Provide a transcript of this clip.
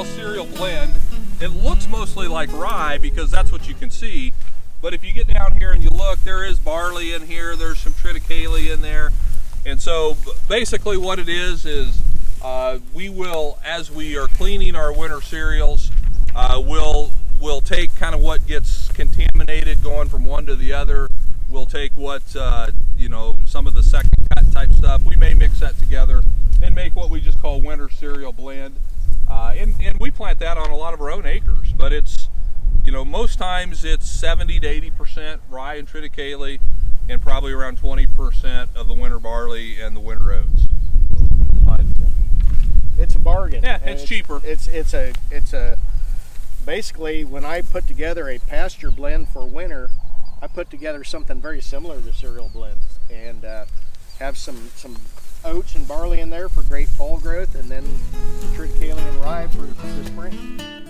call cereal blend. It looks mostly like rye because that's what you can see. But if you get down here and you look, there is barley in here. There's some triticale in there. And so basically what it is we will, as we are cleaning our winter cereals, we'll take kind of what gets contaminated going from one to the other. We'll take what, some of the second cut type stuff. We may mix that together and make what we just call winter cereal blend. And we plant that on a lot of our own acres, but it's, most times it's 70 to 80% rye and triticale, and probably around 20% of the winter barley and the winter oats. It's a bargain. Yeah, it's cheaper. It's a basically, when I put together a pasture blend for winter, I put together something very similar to cereal blend, and have some oats and barley in there for great fall growth, and then triticale and rye for the spring.